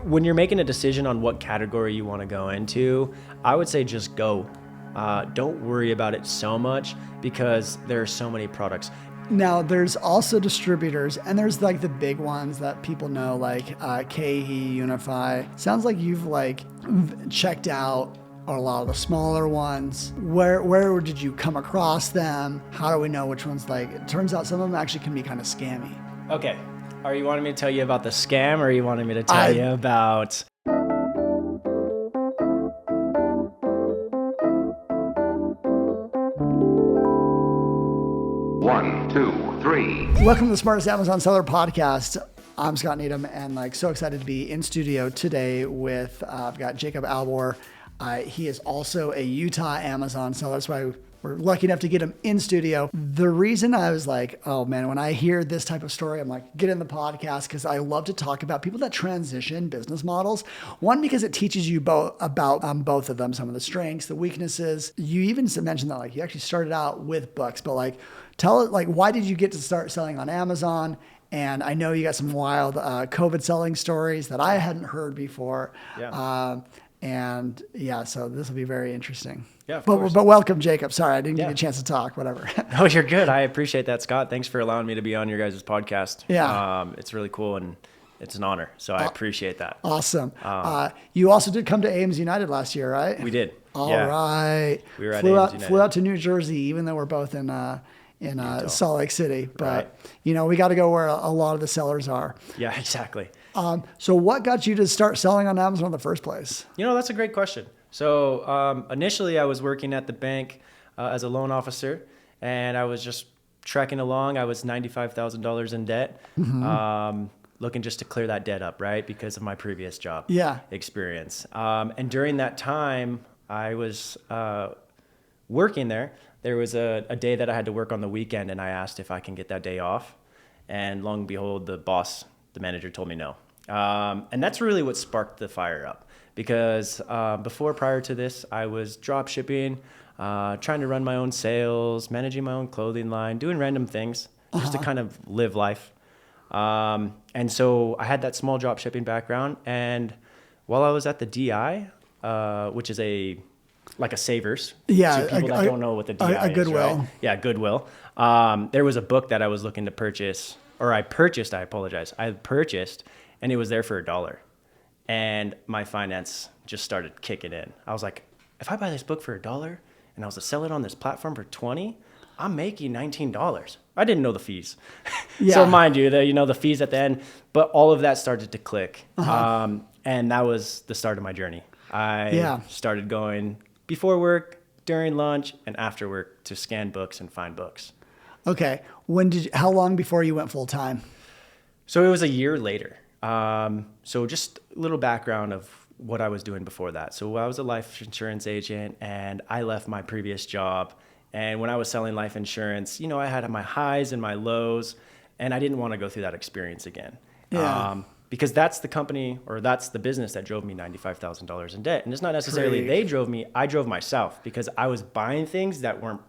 when you're making a decision on what category you want to go into, I would say just go. Don't worry about it so much because there are so many products. Now, there's also distributors, and there's like the big ones that people know, like KE, Unify. Sounds like you've like checked out a lot of the smaller ones. Where did you come across them? How do we know which ones? Like, it turns out some of them actually can be kind of scammy. Okay. Are you wanting me to tell you about the scam, or are you wanting me to tell you about... One, two, three. Welcome to the Smartest Amazon Seller Podcast. I'm Scott Needham, and like so excited to be in studio today with I've got Jacob Albor. He is also a Utah Amazon seller. That's why we're lucky enough to get him in studio. The reason I was like, oh man, when I hear this type of story, I'm like, get in the podcast, because I love to talk about people that transition business models. One, because it teaches you about both of them, some of the strengths, the weaknesses. You even mentioned that like you actually started out with books, but like tell it, like, why did you get to start selling on Amazon? And I know you got some wild COVID selling stories that I hadn't heard before. Yeah. And yeah, so this will be very interesting. Yeah, of course. But welcome, Jacob. Sorry, I didn't give you a chance to talk, whatever. Oh, you're good. I appreciate that, Scott. Thanks for allowing me to be on your guys' podcast. Yeah. It's really cool, and it's an honor. So I appreciate that. Awesome. You also did come to AMS United last year, right? We did. All right. We were at AMS United. Flew out to New Jersey, even though we're both in Salt Lake City. But, you know, we got to go where a lot of the sellers are. Yeah, exactly. So what got you to start selling on Amazon in the first place? You know, that's a great question. So initially I was working at the bank as a loan officer, and I was just trekking along. I was $95,000 in debt, looking just to clear that debt up, right? Because of my previous job experience. And during that time, I was working there. There was a day that I had to work on the weekend, and I asked if I can get that day off. And lo and behold, the manager told me no. And that's really what sparked the fire up, because prior to this, I was drop shipping, trying to run my own sales, managing my own clothing line, doing random things just to kind of live life. And so I had that small drop shipping background. And while I was at the DI, which is like a Savers. Yeah. To people that don't know what the DI is, Goodwill. right? Yeah, Goodwill. There was a book that I was looking to purchase, or I purchased, and it was there for $1. And my finance just started kicking in. I was like, if I buy this book for $1 and I was to sell it on this platform for $20, I'm making $19. I didn't know the fees. Yeah. So mind you, the fees at the end, but all of that started to click. And that was the start of my journey. I started going before work, during lunch, and after work to scan books and find books. Okay. How long before you went full time? So it was a year later. So just a little background of what I was doing before that. So I was a life insurance agent, and I left my previous job. And when I was selling life insurance, you know, I had my highs and my lows, and I didn't want to go through that experience again. Yeah. Because that's the company, or that's the business that drove me $95,000 in debt. And it's not necessarily they drove me, I drove myself, because I was buying things that weren't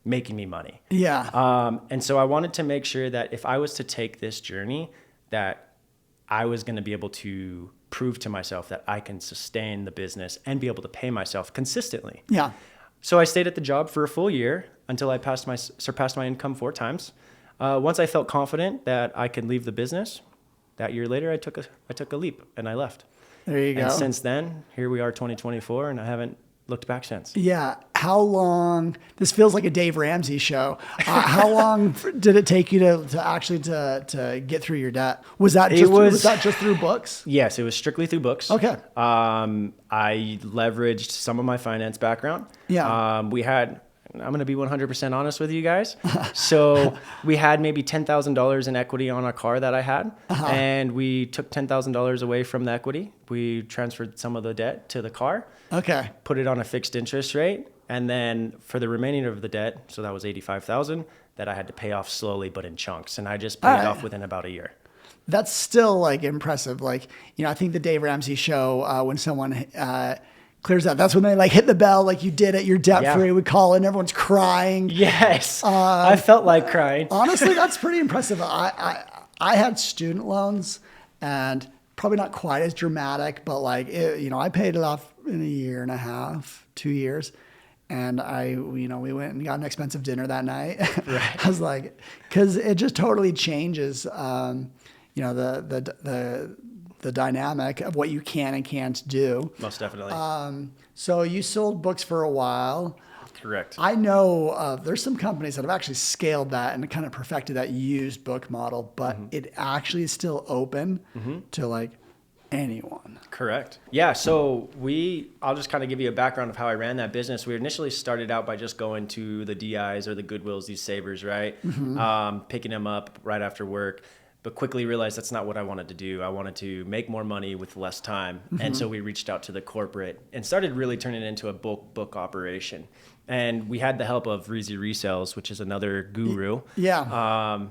making me money. Yeah. And so I wanted to make sure that if I was to take this journey, that I was going to be able to prove to myself that I can sustain the business and be able to pay myself consistently. Yeah. So I stayed at the job for a full year until I surpassed my income 4 times. Once I felt confident that I could leave the business, that year later I took a leap and I left. There you go. And since then, here we are, 2024, and I haven't looked back since. Yeah. How long? This feels like a Dave Ramsey show. How long did it take you to actually to get through your debt? Was that just through books? Yes, it was strictly through books. Okay. I leveraged some of my finance background. Yeah. I'm going to be 100% honest with you guys. So we had maybe $10,000 in equity on a car that I had, and we took $10,000 away from the equity. We transferred some of the debt to the car. Okay. Put it on a fixed interest rate, and then for the remaining of the debt, so that was $85,000 that I had to pay off slowly but in chunks, and I just paid it off within about a year. That's still like impressive. Like, you know, I think the Dave Ramsey show, when someone clears out, that's when they like hit the bell, like you did it, you're debt free. We call it, and everyone's crying. Yes, I felt like crying. Honestly, that's pretty impressive. I had student loans, and probably not quite as dramatic, but like, I paid it off in a year and a half, 2 years. And we went and got an expensive dinner that night. Right. I was like, cause it just totally changes, the dynamic of what you can and can't do. Most definitely. So you sold books for a while. Correct. I know there's some companies that have actually scaled that and kind of perfected that used book model, but it actually is still open to like anyone. Correct. Yeah. So I'll just kind of give you a background of how I ran that business. We initially started out by just going to the DIs or the Goodwills, these Savers, right? Picking them up right after work, but quickly realized that's not what I wanted to do. I wanted to make more money with less time. And so we reached out to the corporate and started really turning it into a book operation. And we had the help of Reezy Resales, which is another guru. Yeah.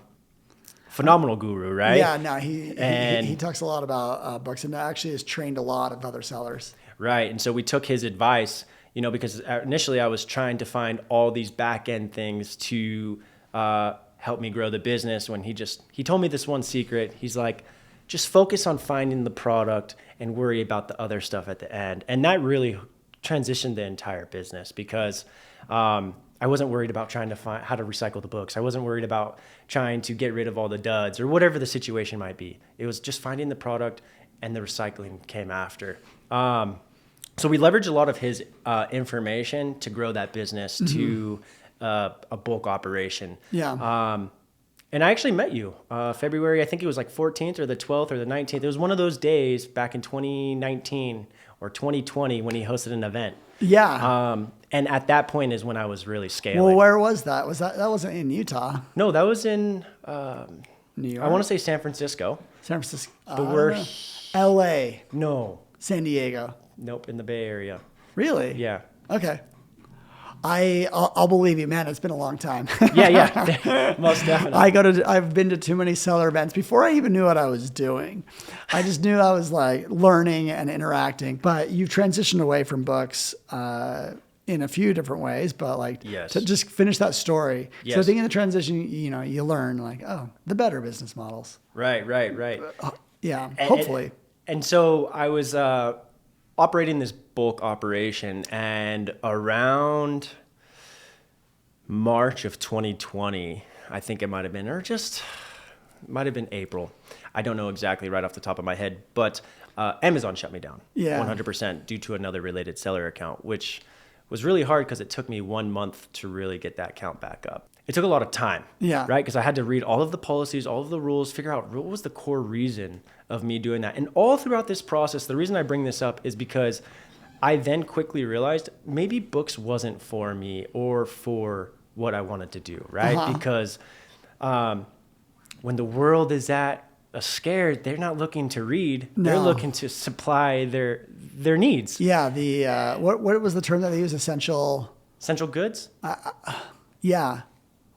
Phenomenal guru, right? Yeah, no, he talks a lot about books and actually has trained a lot of other sellers. Right. And so we took his advice, because initially I was trying to find all these back end things to help me grow the business when he told me this one secret. He's like, just focus on finding the product and worry about the other stuff at the end. And that really transitioned the entire business because I wasn't worried about trying to find how to recycle the books. I wasn't worried about trying to get rid of all the duds or whatever the situation might be. It was just finding the product, and the recycling came after. So we leveraged a lot of his information to grow that business to a bulk operation. Yeah. And I actually met you February, I think it was like 14th or the 12th or the 19th. It was one of those days back in 2019 or 2020 when he hosted an event. Yeah. And at that point is when I was really scaling. Well, where was that? That wasn't in Utah? No, that was in New York? I want to say San Francisco. San Francisco. But we're LA. No. San Diego. Nope, in the Bay Area. Really? Yeah. Okay. I'll believe you, man. It's been a long time. Yeah, most definitely. I've been to too many seller events before I even knew what I was doing. I just knew I was like learning and interacting. But you've transitioned away from books in a few different ways. But like Yes. to just finish that story. Yes. So I think in the transition, you learn like, the better business models. Right. Yeah, hopefully. And so I was operating this bulk operation, and around March of 2020, I think it might have been, might have been April. I don't know exactly right off the top of my head, but Amazon shut me down 100% due to another related seller account, which was really hard because it took me 1 month to really get that account back up. It took a lot of time, right? Because I had to read all of the policies, all of the rules, figure out what was the core reason of me doing that. And all throughout this process, the reason I bring this up is because I then quickly realized maybe books wasn't for me or for what I wanted to do, right? Because when the world is at a scared, they're not looking to read. No. They're looking to supply their needs. Yeah, what was the term that they use? Essential goods? Yeah.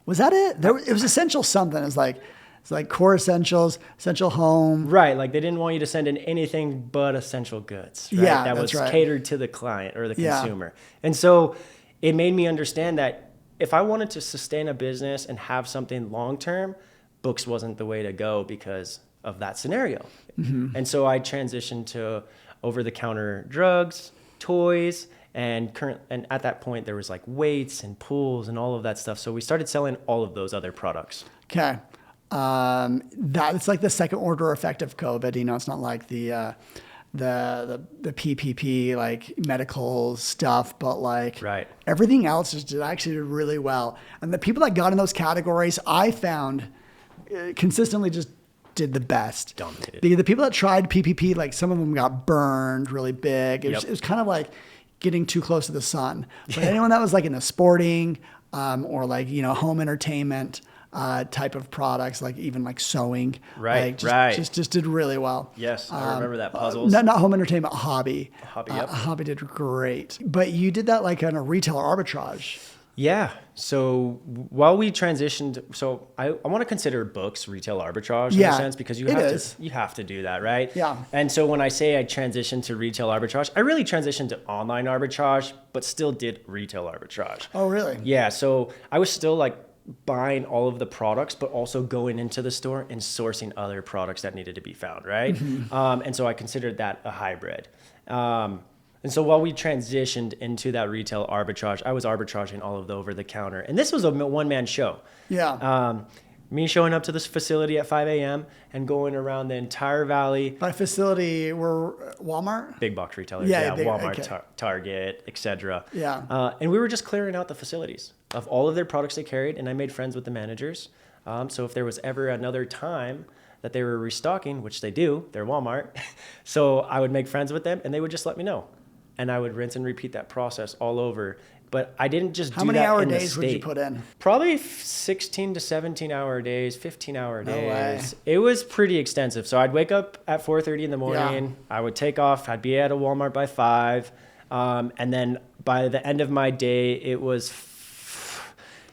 Was that it? It was essential something. It's like core essentials, essential home. Right. Like they didn't want you to send in anything but essential goods. Right? Yeah, that was right. catered to the client or the consumer. And so it made me understand that if I wanted to sustain a business and have something long-term, books wasn't the way to go because of that scenario. Mm-hmm. And so I transitioned to over-the-counter drugs, toys, and at that point there was like weights and pools and all of that stuff. So we started selling all of those other products. Okay. That's like the second order effect of COVID. It's not like the PPP, like medical stuff, but like everything else did actually really well. And the people that got in those categories, I found consistently just did the best. Dominated. The people that tried PPP, like some of them got burned really big. It was kind of like getting too close to the sun. But anyone that was like in the sporting or like, home entertainment type of products, like even like sewing, just did really well. Yes, I remember that. Puzzles. Not home entertainment, hobby. Yep. Hobby did great. But you did that like on a retailer arbitrage. Yeah. So while we transitioned, so I want to consider books retail arbitrage in a sense because you have to do that, right? Yeah. And so when I say I transitioned to retail arbitrage, I really transitioned to online arbitrage, but still did retail arbitrage. Oh, really? Yeah. So I was still like buying all of the products, but also going into the store and sourcing other products that needed to be found, right? And so I considered that a hybrid. And so while we transitioned into that retail arbitrage, I was arbitraging all of the over-the-counter. And this was a one-man show. Yeah. Me showing up to this facility at 5 a.m. and going around the entire valley. By facility, we're Walmart? Big box retailers, Walmart, okay. Target, etc. Yeah. And we were just clearing out the facilities of all of their products they carried, and I made friends with the managers. So if there was ever another time that they were restocking, which they do, they're Walmart, so I would make friends with them, and they would just let me know. And I would rinse and repeat that process all over. But I didn't just How do many that hour in the days would you state. put in? Probably 16 to 17 hour days, 15 hour No days. way. It was pretty extensive. So I'd wake up at 4:30 in the morning. I would take off. I'd be at a Walmart by 5. And then by the end of my day, it was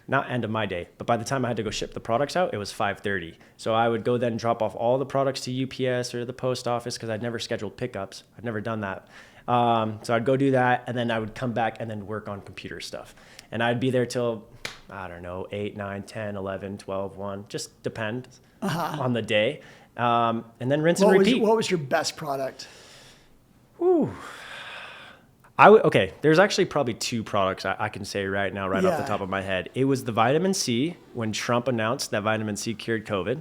not end of my day, but by the time I had to go ship the products out, it was 5:30. So I would go then drop off all the products to UPS or the post office because I'd never scheduled pickups. I'd never done that. So I'd go do that, and then I would come back and then work on computer stuff. And I'd be there till, I don't know, 8, 9, 10, 11, 12, 1, just depends on the day. And then rinse and repeat. What was your best product? Okay, there's actually probably 2 products I can say right now, right off the Yeah. top of my head. It was the vitamin C, when Trump announced that vitamin C cured COVID,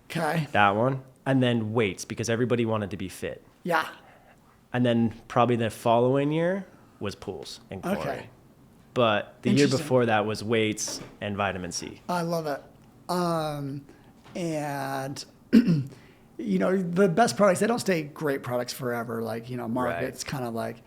Okay. that one. And then weights, because everybody wanted to be fit. Yeah. And then probably the following year was pools and chlorine. Okay. But the year Interesting. before that was weights and vitamin C. I love it. And the best products, they don't stay great products forever. Like, markets kind of like,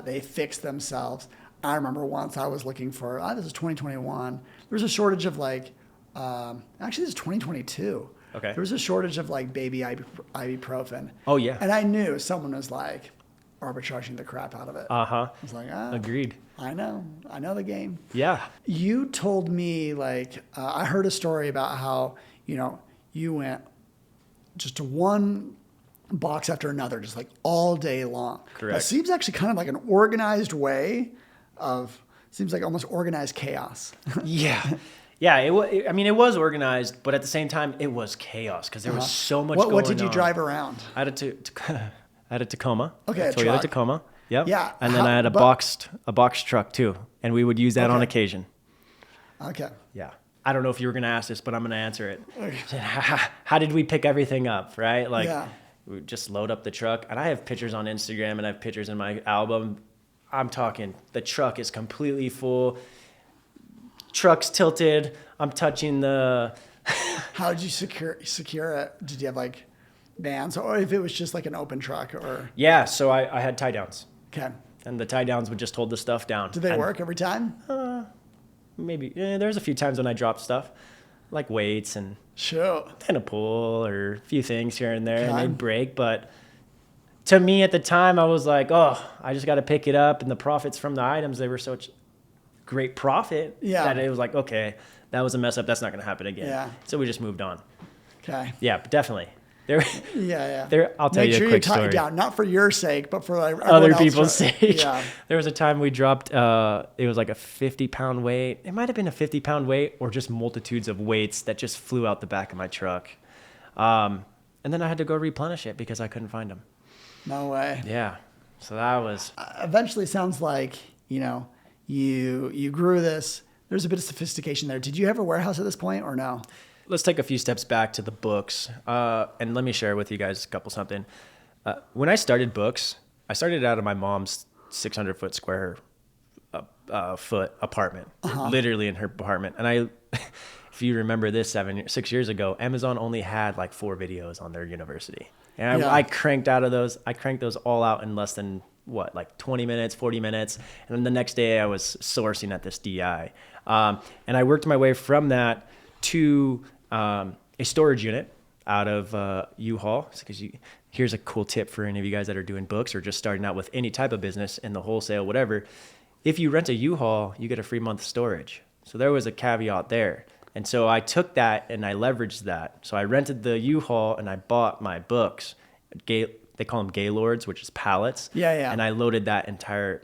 they fix themselves. I remember once I was looking for, this is 2021. There was a shortage of actually this is 2022. Okay. There was a shortage of baby ibuprofen. Oh, yeah. And I knew someone was arbitraging the crap out of it. Uh-huh. I was like, Agreed. I know the game. Yeah. You told me I heard a story about how you went just to one box after another, just all day long. Correct. That seems actually kind of like an organized way seems like almost organized chaos. Yeah. Yeah, it was organized, but at the same time, it was chaos because there was so much going on. What did you drive around? I had a Tacoma. Okay, a Toyota truck. Tacoma. Yep. Yeah, And then I had a box truck too, and we would use that on Okay. occasion. Okay. Yeah. I don't know if you were going to ask this, but I'm going to answer it. How did we pick everything up, right? We would just load up the truck. And I have pictures on Instagram and I have pictures in my album. I'm talking, the truck is completely full. Truck's tilted. I'm touching the... How did you secure it? Did you have bands, or if it was just an open truck, or? Yeah, so I had tie downs. Okay. And the tie downs would just hold the stuff down. Did they And work every time? Maybe. There's a few times when I dropped stuff, like weights and Sure. a pull or a few things here and there, and Okay. they'd break. But to me at the time, I was like, oh, I just got to pick it up. And the profits from the items, they were such great profit that it was like, okay, that was a mess up. That's not going to happen again. Yeah. So we just moved on. Okay. Yeah, but definitely. There, Yeah. I'll tell Make you sure a quick you tie story. it down, not for your sake, but for Other everyone else's people's sake. sake. Yeah. There was a time we dropped, it was like a 50-pound weight. It might have been a 50-pound weight or just multitudes of weights that just flew out the back of my truck. And then I had to go replenish it because I couldn't find them. No way. Yeah. So that was... Eventually, it sounds like you grew this. There's a bit of sophistication there. Did you have a warehouse at this point, or no? Let's take a few steps back to the books. And let me share with you guys a couple something. When I started books, I started out of my mom's 600-foot square foot apartment, literally in her apartment. And if you remember this 6 years ago, Amazon only had 4 videos on their university. And I cranked those all out in less than 20 minutes, 40 minutes. And then the next day I was sourcing at this DI. And I worked my way from that to a storage unit out of U-Haul. Here's a cool tip for any of you guys that are doing books or just starting out with any type of business in the wholesale, whatever. If you rent a U-Haul, you get a free month storage. So there was a caveat there. And so I took that and I leveraged that. So I rented the U-Haul and I bought my books. They call them Gaylords, which is pallets. Yeah. And I loaded that entire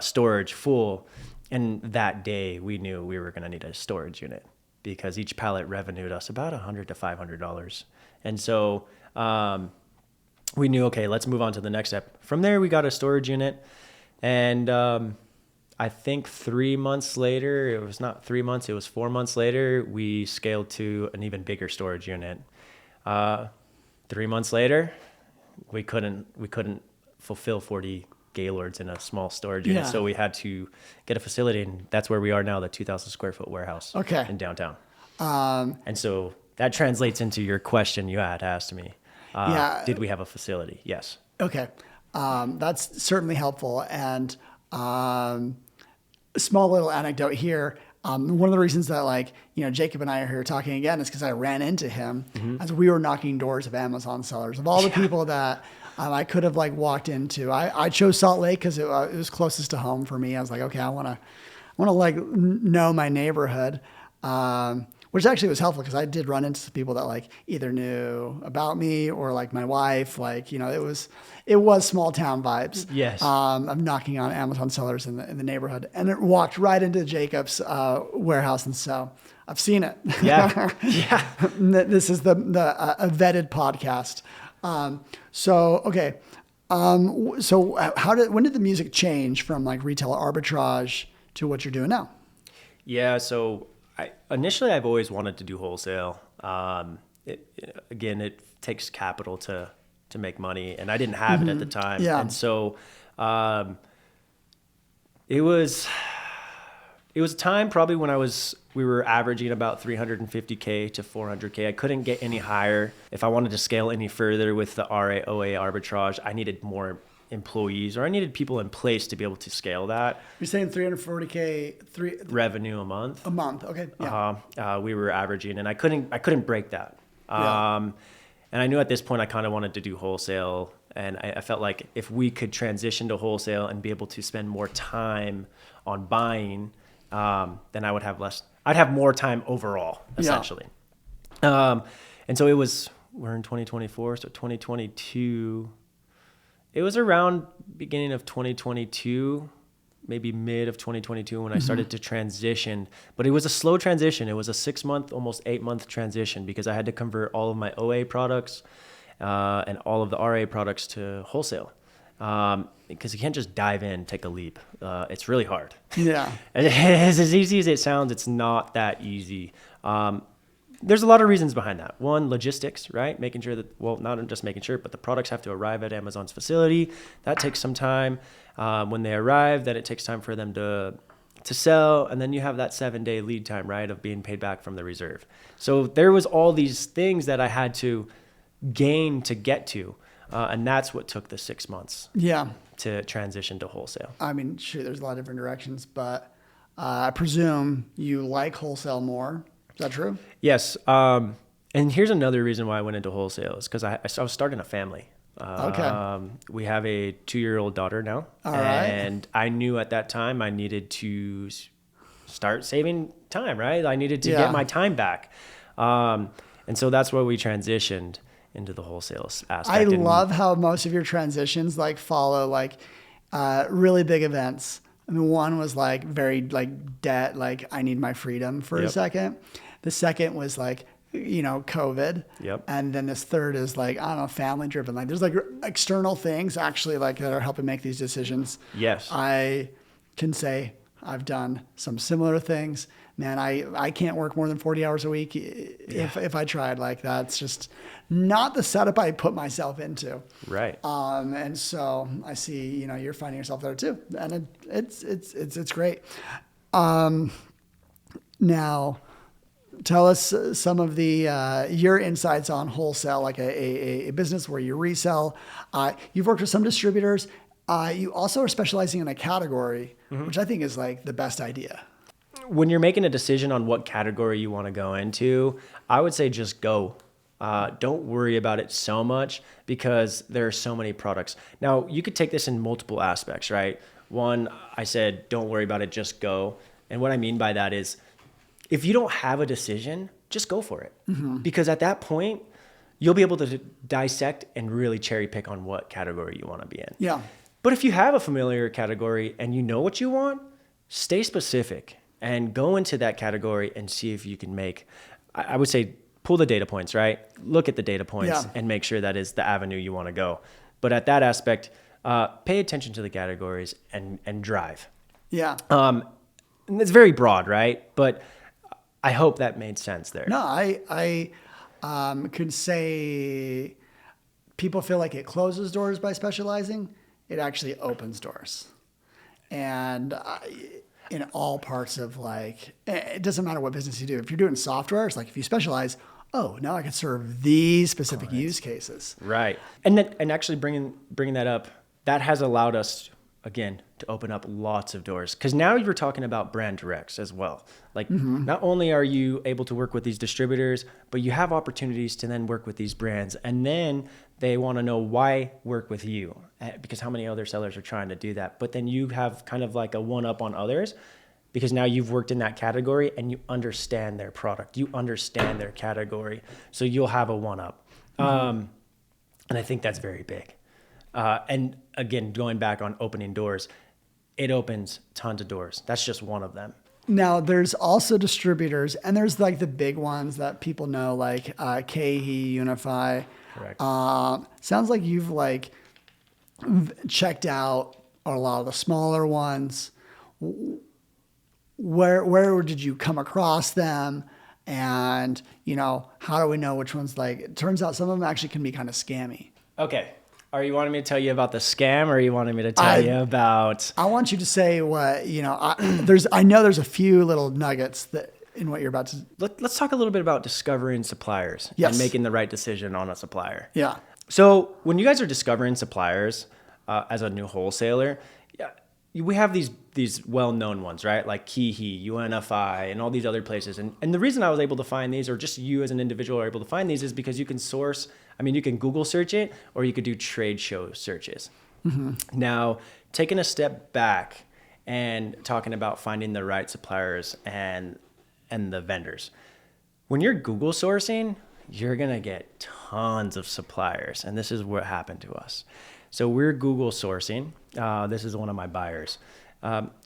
storage full. And that day we knew we were going to need a storage unit because each pallet revenued us about $100 to $500. And so we knew, okay, let's move on to the next step. From there, we got a storage unit. And I think 3 months later, it was not 3 months, it was 4 months later, we scaled to an even bigger storage unit. 3 months later, we couldn't fulfill 40 Gaylords in a small storage unit. Yeah. So we had to get a facility, and that's where we are now, the 2,000 square foot warehouse in downtown. And so that translates into your question you had asked me. Did we have a facility? Yes. Okay. That's certainly helpful. And a small little anecdote here. One of the reasons that Jacob and I are here talking again is because I ran into him as we were knocking doors of Amazon sellers. Of all the people that I could have walked into, I chose Salt Lake because it was closest to home for me. I was like, okay, I want to know my neighborhood. Which actually was helpful because I did run into some people that either knew about me or my wife. It was small town vibes. Yes. I'm knocking on Amazon sellers in the neighborhood, and it walked right into Jacob's warehouse, and so I've seen it. Yeah. Yeah. This is a vetted podcast. Okay. So when did the music change from retail arbitrage to what you're doing now? Yeah. So initially I've always wanted to do wholesale. It takes capital to make money, and I didn't have it at the time. Yeah. And so it was a time probably when we were averaging about 350K to 400K. I couldn't get any higher. If I wanted to scale any further with the RA OA arbitrage, I needed more employees, or I needed people in place to be able to scale that. You're saying 340K revenue a month. A month, okay. Yeah. We were averaging, and I couldn't break that. And I knew at this point I kind of wanted to do wholesale, and I felt like if we could transition to wholesale and be able to spend more time on buying, then I would have less. I'd have more time overall, essentially. And so we're in 2024, so 2022. It was around beginning of 2022, maybe mid of 2022 when I started to transition, but it was a slow transition. It was a 6 month, almost 8 month transition because I had to convert all of my OA products and all of the RA products to wholesale. Because you can't just dive in, take a leap. It's really hard. Yeah. As easy as it sounds, it's not that easy. There's a lot of reasons behind that. One, logistics, right? Making sure that, not just making sure, but the products have to arrive at Amazon's facility. That takes some time. When they arrive, then it takes time for them to sell. And then you have that 7-day lead time, right, of being paid back from the reserve. So there was all these things that I had to gain to get to. And that's what took the 6 months to transition to wholesale. I mean, sure, there's a lot of different directions, but I presume you like wholesale more. Is that true? Yes. And here's another reason why I went into wholesale is because I was starting a family. Okay. We have a 2-year-old daughter now. All right. And I knew at that time I needed to start saving time, right? I needed to get my time back. And so that's where we transitioned into the wholesale aspect. I love how most of your transitions follow really big events. I mean, one was very debt, I need my freedom for a second. The second was COVID. Yep. And then this third is I don't know, family driven. There's external things actually that are helping make these decisions. Yes. I can say I've done some similar things. Man, I can't work more than 40 hours a week if I tried. That's just not the setup I put myself into. Right. And so I see, you're finding yourself there too. And it's great. Now tell us some of your insights on wholesale, a business where you resell. You've worked with some distributors. You also are specializing in a category, which I think is the best idea. When you're making a decision on what category you want to go into, I would say just go. Don't worry about it so much because there are so many products. Now, you could take this in multiple aspects, right? One, I said, don't worry about it, just go. And what I mean by that is if you don't have a decision, just go for it. Because at that point, you'll be able to dissect and really cherry pick on what category you want to be in. Yeah. But if you have a familiar category and you know what you want, stay specific and go into that category and see if you can make, I would say, pull the data points, right? Look at the data points and make sure that is the avenue you want to go. But at that aspect, pay attention to the categories and drive. Yeah. And it's very broad, right? But I hope that made sense there. No, I could say people feel like it closes doors by specializing. It actually opens doors. And in all parts of like, it doesn't matter what business you do. If you're doing software, it's like if you specialize, oh, now I can serve these specific use cases. Right. And then, and actually bringing that up, that has allowed us, again, to open up lots of doors. Because now you're talking about brand directs as well. Like not only are you able to work with these distributors, but you have opportunities to then work with these brands. And then they want to know why work with you, because how many other sellers are trying to do that. But then you have kind of like a one up on others, because now you've worked in that category and you understand their product. You understand their category. So you'll have a one up. And I think that's very big. And again, going back on opening doors, it opens tons of doors. That's just one of them. Now there's also distributors, and there's like the big ones that people know, like KE, Unify. Correct. Sounds like you've like checked out a lot of the smaller ones. Where did you come across them? And, you know, how do we know which ones, like, it turns out some of them actually can be kind of scammy. Okay. Are you wanting me to tell you about the scam, or are you wanting me to tell you about? I want you to say what, you know, I know there's a few little nuggets that in what you're about to. Let's talk a little bit about discovering suppliers and making the right decision on a supplier. Yeah. So when you guys are discovering suppliers as a new wholesaler, we have these well-known ones, right? Like Kihi, UNFI, and all these other places. And the reason I was able to find these, or just you as an individual are able to find these, is because you can source, I mean, you can Google search it, or you could do trade show searches. Now, taking a step back and talking about finding the right suppliers and the vendors. When you're Google sourcing, you're going to get tons of suppliers. And this is what happened to us. So we're Google sourcing. This is one of my buyers.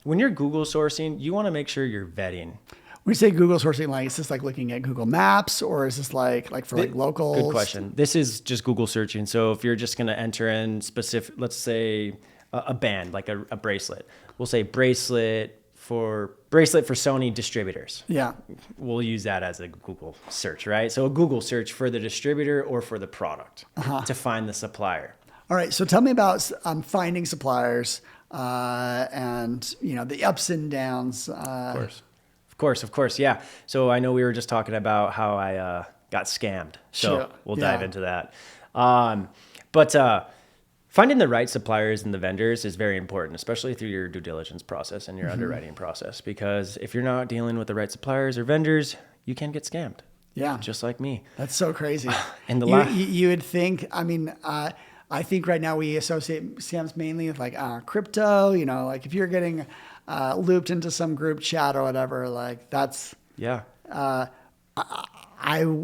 When you're Google sourcing, you want to make sure you're vetting. When you say Google sourcing, like, is this like looking at Google Maps, or is this like for like locals? Good question. This is just Google searching. So if you're just going to enter in specific, let's say a band, like a bracelet, we'll say bracelet for Sony distributors. Yeah. We'll use that as a Google search, right? So a Google search for the distributor or for the product to find the supplier. All right. So tell me about finding suppliers and, you know, the ups and downs. Of course. Yeah. So I know we were just talking about how I got scammed. So we'll dive into that. But finding the right suppliers and the vendors is very important, especially through your due diligence process and your underwriting process. Because if you're not dealing with the right suppliers or vendors, you can get scammed. Yeah. Just like me. That's so crazy. And you would think, I mean, I think right now we associate scams mainly with like crypto, you know, like if you're getting looped into some group chat or whatever, like that's, I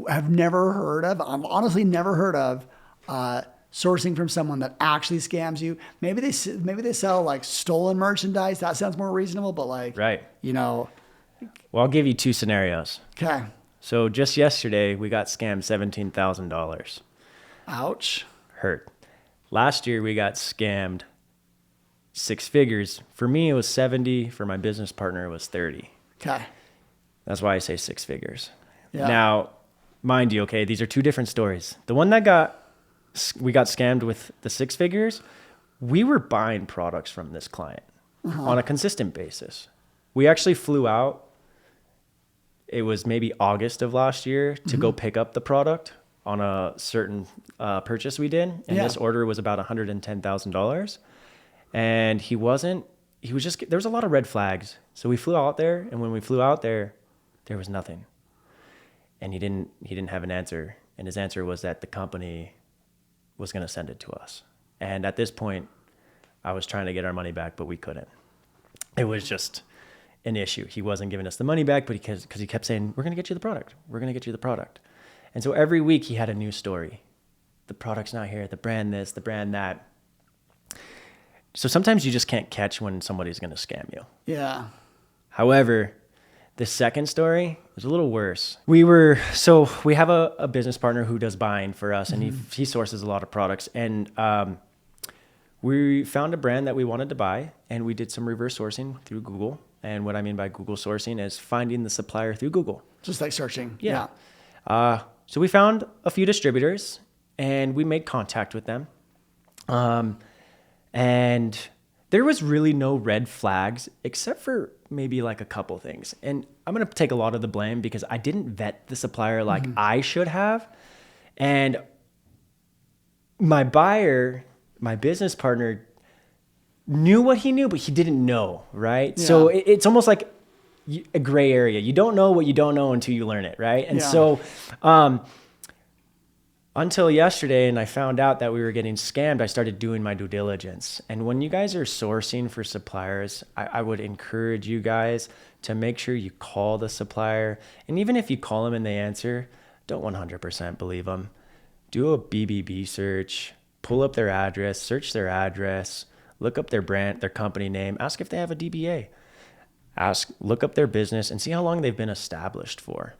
have never heard of, I've honestly never heard of sourcing from someone that actually scams you. Maybe they sell like stolen merchandise. That sounds more reasonable, but like, you know. Well, I'll give you two scenarios. Okay. So just yesterday we got scammed $17,000. Ouch. Hurt. Last year we got scammed six figures. For me, it was 70. For my business partner, it was 30. Okay. That's why I say six figures. Yeah. Now, mind you, okay, these are two different stories. The one that we got scammed with the six figures, we were buying products from this client on a consistent basis. We actually flew out. It was maybe August of last year to go pick up the product on a certain purchase we did. And this order was about $110,000. And there was a lot of red flags. So we flew out there, and when we flew out there, there was nothing. And he didn't have an answer. And his answer was that the company was going to send it to us. And at this point, I was trying to get our money back, but we couldn't. It was just an issue. He wasn't giving us the money back, but because he kept saying, we're going to get you the product. We're going to get you the product. And so every week he had a new story. The product's not here, the brand this, the brand that. So sometimes you just can't catch when somebody's going to scam you. Yeah. However, the second story is a little worse. We have a business partner who does buying for us, and he sources a lot of products. And we found a brand that we wanted to buy, and we did some reverse sourcing through Google. And what I mean by Google sourcing is finding the supplier through Google. Just like searching. Yeah. So we found a few distributors, and we made contact with them. And there was really no red flags except for maybe like a couple things. And I'm going to take a lot of the blame because I didn't vet the supplier like I should have. And my buyer, my business partner, knew what he knew, but he didn't know, right? Yeah. So it's almost like a gray area. You don't know what you don't know until you learn it, right? And so until yesterday, and I found out that we were getting scammed, I started doing my due diligence. And when you guys are sourcing for suppliers, I would encourage you guys to make sure you call the supplier. And even if you call them and they answer, don't 100% believe them. Do a BBB search, pull up their address, search their address, look up their brand, their company name, ask if they have a DBA. Look up their business and see how long they've been established for.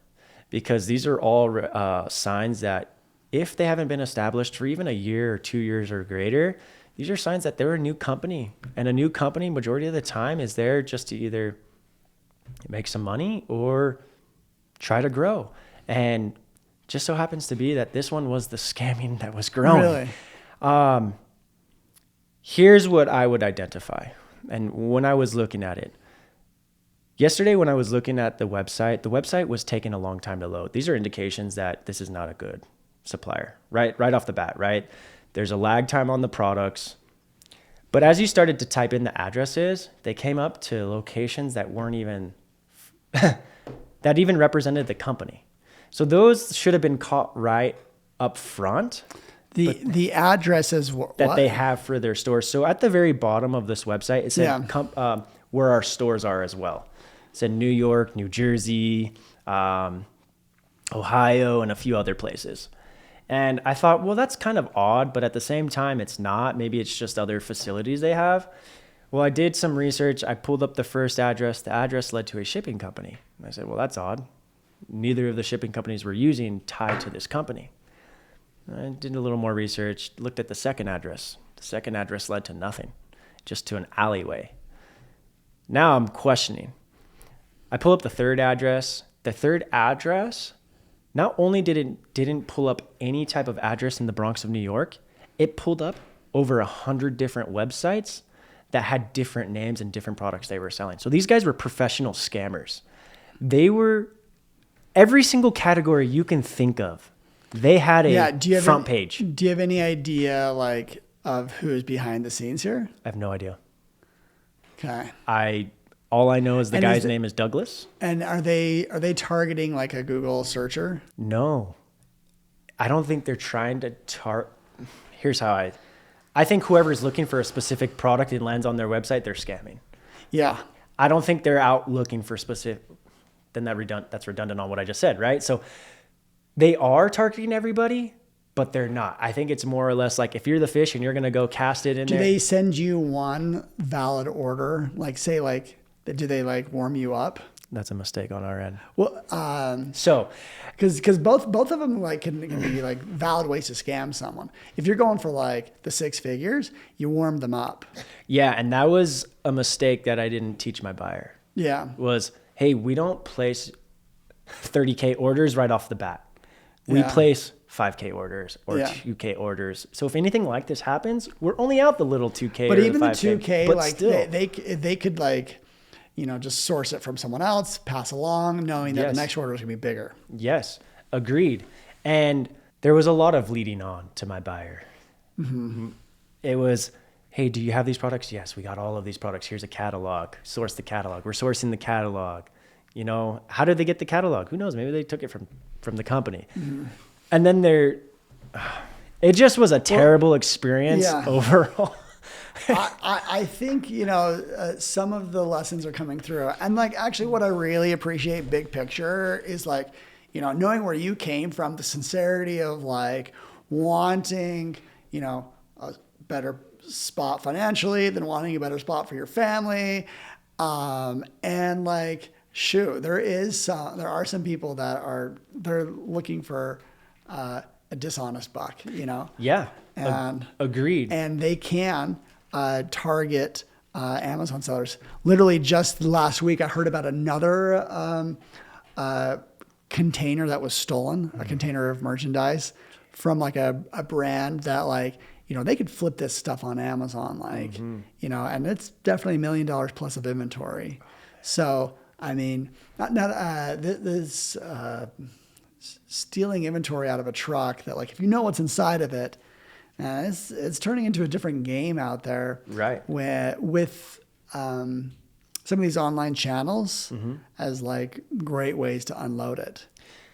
Because these are all signs that if they haven't been established for even a year or 2 years or greater, these are signs that they're a new company. And a new company, majority of the time, is there just to either make some money or try to grow. And just so happens to be that this one was the scamming that was growing. Really? Here's what I would identify. And when I was looking at it, yesterday when I was looking at the website was taking a long time to load. These are indications that this is not a good supplier, right off the bat, right? There's a lag time on the products. But as you started to type in the addresses, they came up to locations that weren't even, that even represented the company. So those should have been caught right up front. The addresses that they have for their stores. So at the very bottom of this website, it said where our stores are as well. It said New York, New Jersey, Ohio, and a few other places. And I thought, well, that's kind of odd, but at the same time, it's not. Maybe it's just other facilities they have. Well, I did some research. I pulled up the first address. The address led to a shipping company. And I said, well, that's odd. Neither of the shipping companies we're using tied to this company. I did a little more research, looked at the second address. The second address led to nothing, just to an alleyway. Now I'm questioning. I pull up the third address. The third address, not only didn't pull up any type of address in the Bronx of New York, it pulled up over 100 different websites that had different names and different products they were selling. So these guys were professional scammers. They were every single category you can think of. They had a front page. Do you have any idea like of who is behind the scenes here? I have no idea. Okay. All I know is the guy's name is Douglas. And are they targeting like a Google searcher? No. I don't think they're trying to Here's how I think whoever's looking for a specific product and lands on their website, they're scamming. Yeah. I don't think they're out looking for specific. Then that's redundant on what I just said, right? So they are targeting everybody, but they're not. I think it's more or less like if you're the fish and you're going to go cast it in there. Do they send you one valid order? Like say like, do they like warm you up? That's a mistake on our end. Well, because both of them like can be like valid ways to scam someone. If you're going for like the 6 figures, you warm them up. Yeah, and that was a mistake that I didn't teach my buyer. Yeah. Was, hey, we don't place 30K orders right off the bat. We place 5K orders or 2K orders. So if anything like this happens, we're only out the little 2K but or even the 5K. The 2K, but like still. they could like, just source it from someone else, pass along, knowing that the next order is going to be bigger. Yes, agreed. And there was a lot of leading on to my buyer. Mm-hmm. It was, hey, do you have these products? Yes, we got all of these products. Here's a catalog. Source the catalog. We're sourcing the catalog. How did they get the catalog? Who knows? Maybe they took it from the company. Mm-hmm. And then it just was a terrible experience overall. I think, some of the lessons are coming through. And like, actually what I really appreciate big picture is like, knowing where you came from, the sincerity of like wanting, a better spot financially, than wanting a better spot for your family. And like, shoot, there are some people that they're looking for a dishonest buck, you know? Yeah. And Agreed. And they can target Amazon sellers. Literally just last week, I heard about another container that was stolen, a container of merchandise from like a brand that like, you know, they could flip this stuff on Amazon, like, you know, and it's definitely $1 million plus of inventory. So, I mean, this stealing inventory out of a truck that like, if you know what's inside of it, it's turning into a different game out there. Right. With some of these online channels as like great ways to unload it.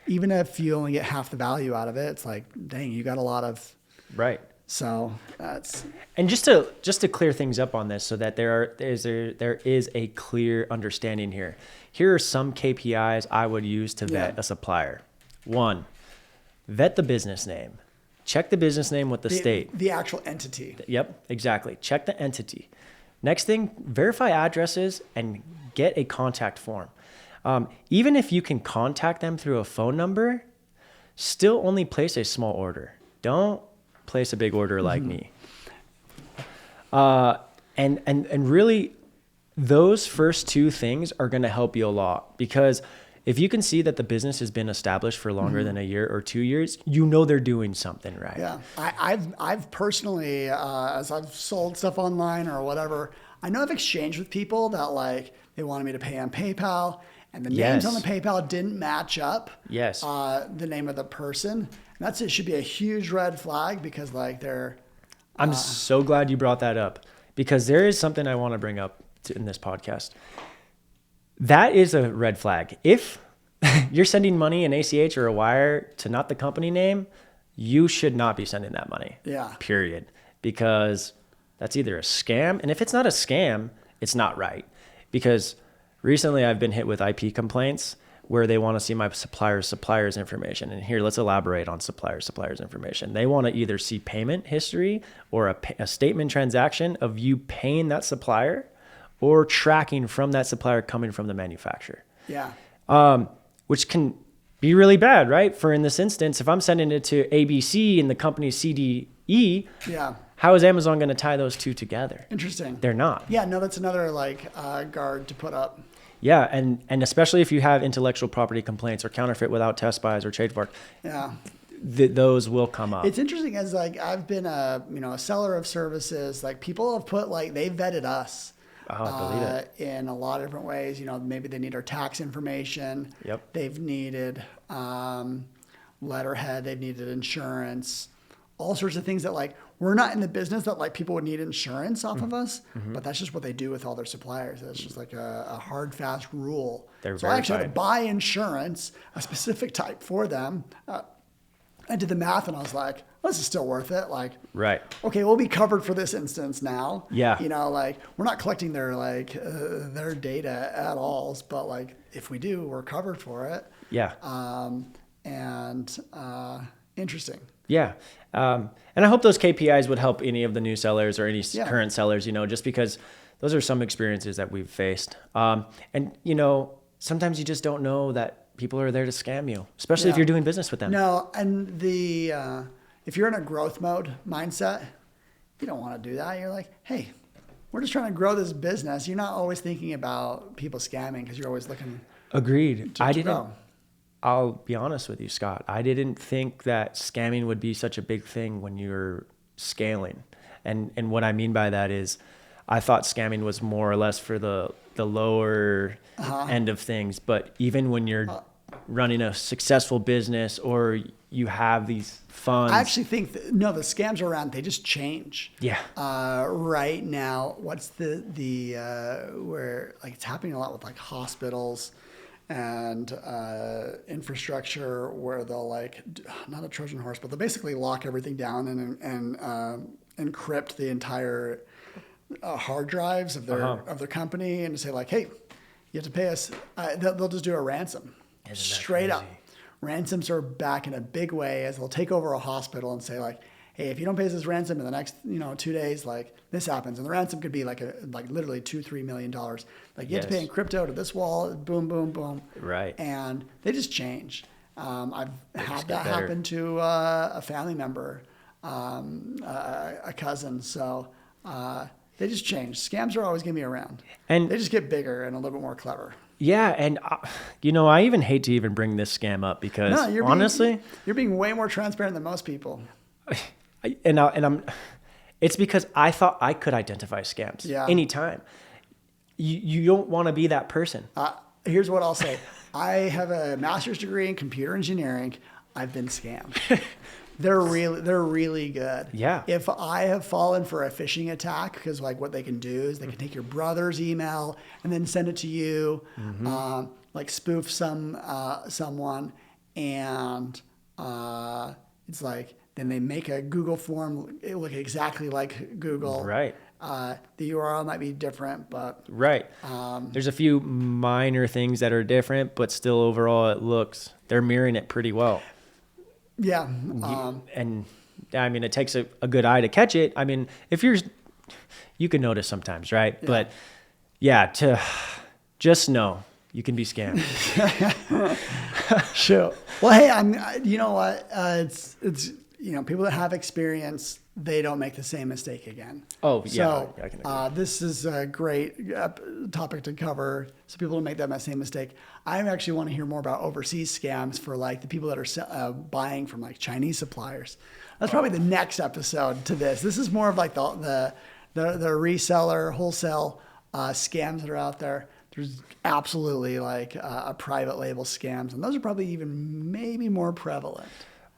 Even if you only get half the value out of it, it's like, dang, you got a lot of. Right. So that's. And just to clear things up on this, so that there is a clear understanding here. Here are some KPIs I would use to vet a supplier. 1, vet the business name. Check the business name with the state. The actual entity. Yep, exactly. Check the entity. Next thing, verify addresses and get a contact form. Even if you can contact them through a phone number, still only place a small order. Don't place a big order like me. And really, those first 2 things are going to help you a lot, because if you can see that the business has been established for longer than a year or 2 years, you know they're doing something right. Yeah, I've personally, as I've sold stuff online or whatever, I know I've exchanged with people that like they wanted me to pay on PayPal, and the names on the PayPal didn't match up. Yes. The name of the person. And it should be a huge red flag, because like they're. I'm so glad you brought that up, because there is something I want to bring up in this podcast. That is a red flag. If you're sending money in ACH or a wire to not the company name, you should not be sending that money. Yeah. Period. Because that's either a scam. And if it's not a scam, it's not right. Because recently I've been hit with IP complaints where they want to see my supplier's information. And here, let's elaborate on supplier's information. They want to either see payment history or a statement transaction of you paying that supplier, or tracking from that supplier coming from the manufacturer. Yeah. Which can be really bad, right? For in this instance, if I'm sending it to ABC and the company's CDE, how is Amazon going to tie those 2 together? Interesting. They're not. Yeah, no, that's another like guard to put up. Yeah, and especially if you have intellectual property complaints or counterfeit without test buys or trademark, those will come up. It's interesting, as like I've been a seller of services. Like people have put like they vetted us. Believe it. In a lot of different ways. You know, maybe they need our tax information. Yep. They've needed letterhead. They've needed insurance. All sorts of things that like we're not in the business that like people would need insurance off of us, but that's just what they do with all their suppliers. That's just like a hard, fast rule. So I actually had to buy insurance, a specific type for them. I did the math and I was like, well, this is still worth it. Like, right. Okay, we'll be covered for this instance now. Yeah. You know, like we're not collecting their their data at all, but like if we do, we're covered for it. Yeah. Interesting. Yeah. And I hope those KPIs would help any of the new sellers or any current sellers, just because those are some experiences that we've faced. And sometimes you just don't know that people are there to scam you, especially if you're doing business with them. No, and if you're in a growth mode mindset, you don't want to do that. You're like, hey, we're just trying to grow this business. You're not always thinking about people scamming because you're always looking. Agreed. I'll be honest with you, Scott. I didn't think that scamming would be such a big thing when you're scaling. And what I mean by that is I thought scamming was more or less for the lower end of things. But even when you're running a successful business or you have these funds. I actually think the scams are around. They just change. Yeah. Right now, what's the where like it's happening a lot with like hospitals and infrastructure where they'll like not a Trojan horse, but they'll basically lock everything down and encrypt the entire hard drives of their company and say like, hey, you have to pay us. They'll just do a ransom. Straight up. Ransoms are back in a big way as they'll take over a hospital and say like, hey, if you don't pay us this ransom in the next 2 days, like this happens, and the ransom could be like literally $2-3 million. Like you have to pay in crypto to this wallet, boom, boom, boom. Right. And they just change. I've had that better. happen to a family member, a cousin. So they just change. Scams are always going to be around, And they just get bigger and a little bit more clever. yeah, and I even hate to even bring this scam up because honestly, you're being way more transparent than most people. It's because I thought I could identify scams anytime. You don't want to be that person. Here's what I'll say. I have a master's degree in computer engineering. I've been scammed. They're really good. Yeah. If I have fallen for a phishing attack, because like what they can do is they can take your brother's email and then send it to you, like spoof someone, and it's like then they make a Google form look exactly like Google. Right. The URL might be different, but right. There's a few minor things that are different, but still overall they're mirroring it pretty well. Yeah. And I mean, it takes a good eye to catch it. I mean, you can notice sometimes, right? Yeah. But yeah, just know you can be scammed. Sure. Well, hey, you know what? It's people that have experience, they don't make the same mistake again. Oh, yeah. So I can agree. this is a great topic to cover so people don't make that same mistake. I actually want to hear more about overseas scams for like the people that are buying from like Chinese suppliers. That's probably the next episode to this. This is more of like the reseller, wholesale scams that are out there. There's absolutely like a private label scams, and those are probably even maybe more prevalent.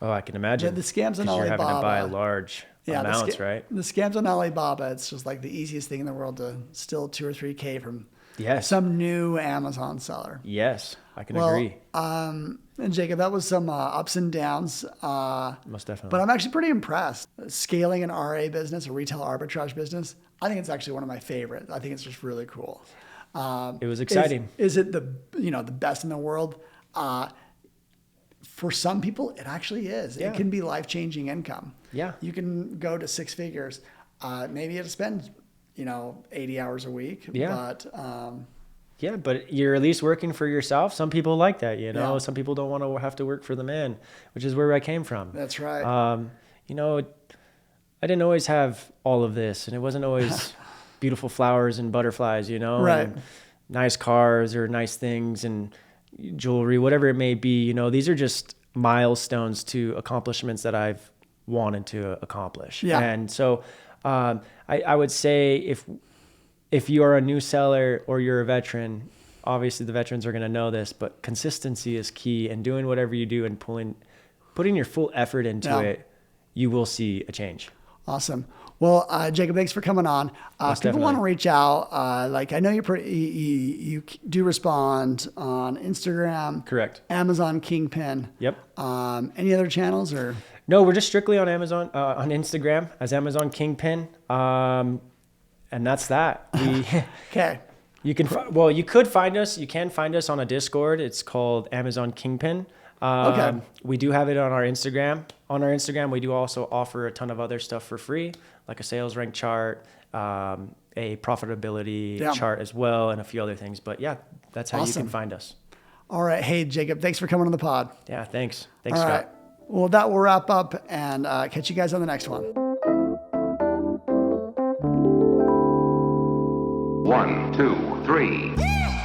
Oh, I can imagine. The scams on 'Cause Alibaba. You're having to buy large amounts, right? The scams on Alibaba, it's just like the easiest thing in the world to steal 2 or 3K from Yes. some new Amazon seller. Yes, I can agree. And Jacob, that was some ups and downs. Most definitely. But I'm actually pretty impressed. Scaling an RA business, a retail arbitrage business, I think it's actually one of my favorites. I think it's just really cool. It was exciting. Is it the best in the world? For some people, it actually is. Yeah. It can be life-changing income. Yeah. You can go to 6 figures. Maybe you have to spend, 80 hours a week. Yeah. But yeah, but you're at least working for yourself. Some people like that, Yeah. Some people don't want to have to work for the man, which is where I came from. That's right. I didn't always have all of this, and it wasn't always beautiful flowers and butterflies, Right. and nice cars or nice things and jewelry, whatever it may be. These are just milestones to accomplishments that I've wanted to accomplish. Yeah. And so I would say if you are a new seller or you're a veteran, obviously the veterans are going to know this, but consistency is key, and doing whatever you do and putting your full effort into it, you will see a change. Awesome. Well, Jacob, thanks for coming on. If people want to reach out, I know you do respond on Instagram. Correct. Amazon Kingpin. Yep. Any other channels or? No, we're just strictly on Amazon, on Instagram as Amazon Kingpin. And that's that. Okay. You could find us. You can find us on a Discord. It's called Amazon Kingpin. Okay. We do have it on our Instagram. On our Instagram, we do also offer a ton of other stuff for free, like a sales rank chart, a profitability chart as well, and a few other things. But yeah, that's how you can find us. All right. Hey, Jacob, thanks for coming on the pod. Yeah, thanks. All Scott. right. Well, that will wrap up, and catch you guys on the next one. 1, 2, 3.